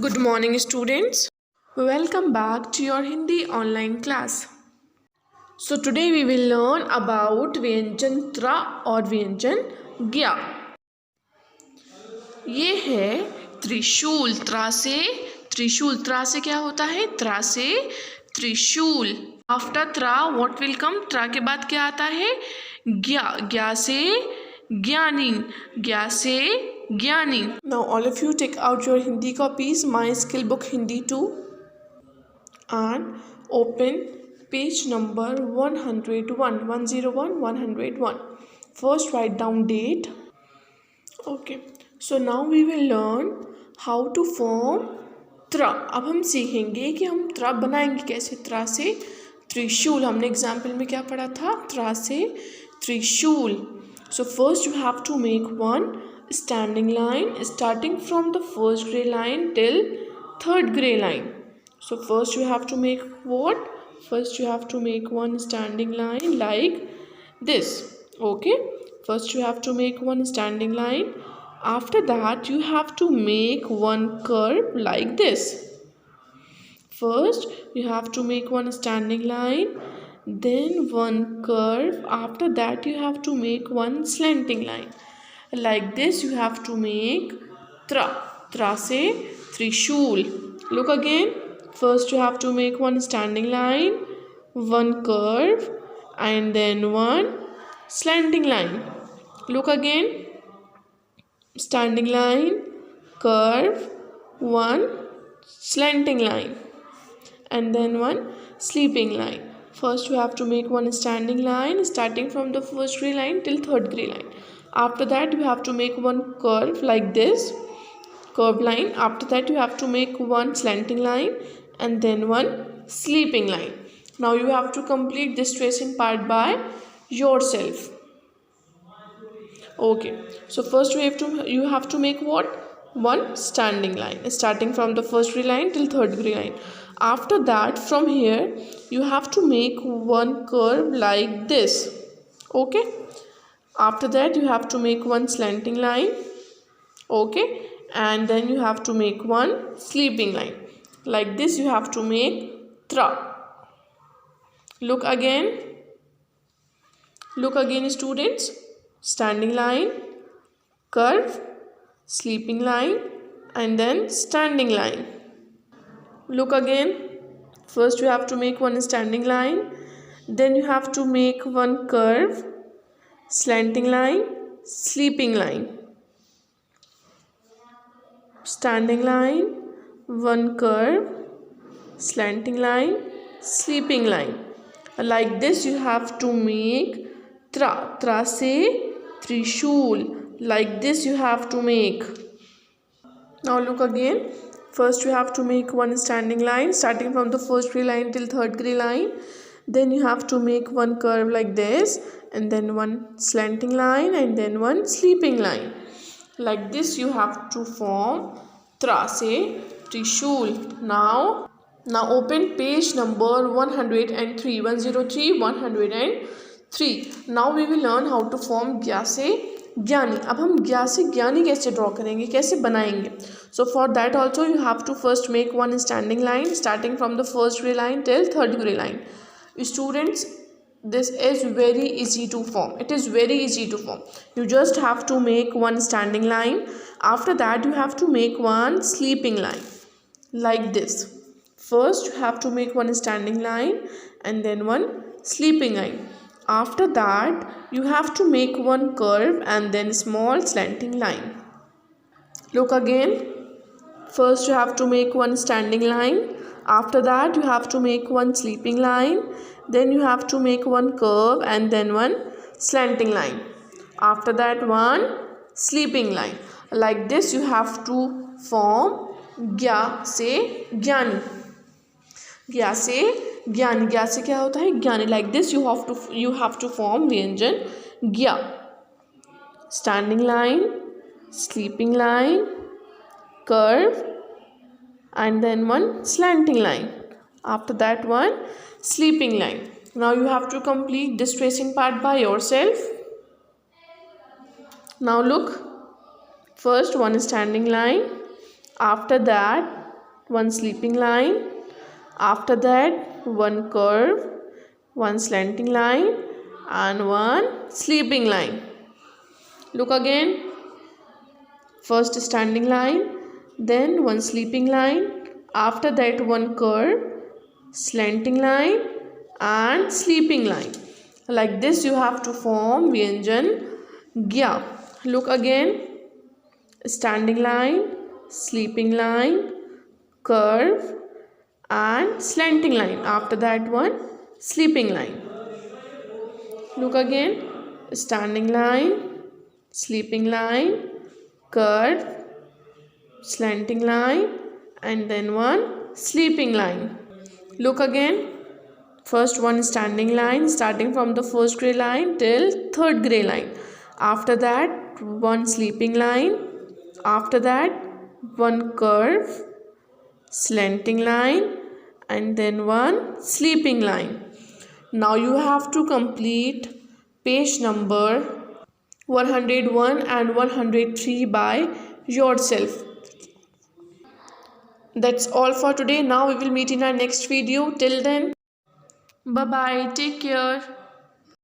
Good morning, students. Welcome back to your Hindi online class. So, today we will learn about व्यंजन त्रा और व्यंजन ज्ञा. ये है त्रिशूल. त्रा से क्या होता है? त्रा से त्रिशूल. आफ्टर त्रा व्हाट विल कम? त्रा के बाद क्या आता है? ज्ञा से ज्ञानी. Now all of you take out your Hindi copies, my skill book Hindi 2, and open page number 101. First write down date. Okay, so now we will learn how to form त्रा. अब हम सीखेंगे कि हम त्रा बनाएंगे कैसे. त्रा से त्रिशूल. हमने एग्जाम्पल में क्या पढ़ा था? त्रा से त्रिशूल. So first you have to make one standing line starting from the first gray line till third gray line. So first you have to make what? First you have to make one standing line like this. Okay, first you have to make one standing line. After that you have to make one curve like this. First you have to make one standing line, then one curve. After that you have to make one slanting line like this. You have to make tra se trishul. Look again. First you have to make one standing line, one curve, and then one slanting line. Look again. Standing line, curve, one slanting line, and then one sleeping line. First you have to make one standing line starting from the first gray line till third gray line. After that you have to make one curve like this, curve line. After that you have to make one slanting line and then one sleeping line. Now you have to complete this tracing part by yourself. Okay, so first you have to make what? One standing line starting from the first gray line till third gray line. After that from here you have to make one curve like this. Okay, after that you have to make one slanting line. Okay, and then you have to make one sleeping line like this. You have to make tra. Look again students. Standing line, curve, sleeping line, and then standing line. Look again. First you have to make one standing line, then you have to make one curve, slanting line, sleeping line. Standing line, one curve, slanting line, sleeping line. Like this you have to make tra se trishul. Like this you have to make. Now look again. First you have to make one standing line starting from the first gray line till third gray line. Then you have to make one curve like this, and then one slanting line, and then one sleeping line. Like this you have to form tra se trishul. Now open page number 103. 103. Now we will learn how to form ज्ञा से ज्ञानी. अब हम ज्ञा से ज्ञानी कैसे draw करेंगे, कैसे बनाएंगे? So for that also you have to first make one standing line starting from the first gray line till third gray line. Students, this is very easy to form. It is very easy to form. You just have to make one standing line. After that you have to make one sleeping line like this. First you have to make one standing line and then one sleeping line. After that you have to make one curve and then small slanting line. Look again. First you have to make one standing line. After that you have to make one sleeping line. Then you have to make one curve and then one slanting line. After that one sleeping line. Like this you have to form ज्ञा से ज्ञानी. ज्ञा से ज्ञानी. ज्ञा से क्या होता है? ज्ञानी. Like this you have to form व्यंजन ज्ञा. Standing line, sleeping line, curve, and then one slanting line. After that one sleeping line. Now you have to complete this tracing part by yourself. Now look. First one standing line. After that one sleeping line. After that, one curve, one slanting line, and one sleeping line. Look again. First standing line, then one sleeping line. After that, one curve, slanting line, and sleeping line. Like this, you have to form Vyanjan Gya. Look again. Standing line, sleeping line, curve, and slanting line. After that, one sleeping line. Look again. Standing line, sleeping line, curve, slanting line, and then one sleeping line. Look again. First one standing line starting from the first gray line till third gray line. After that, one sleeping line. After that, one curve, slanting line, and then one sleeping line. Now you have to complete page number 101 and 103 by yourself. That's all for today. Now we will meet in our next video. Till then, bye bye. Take care.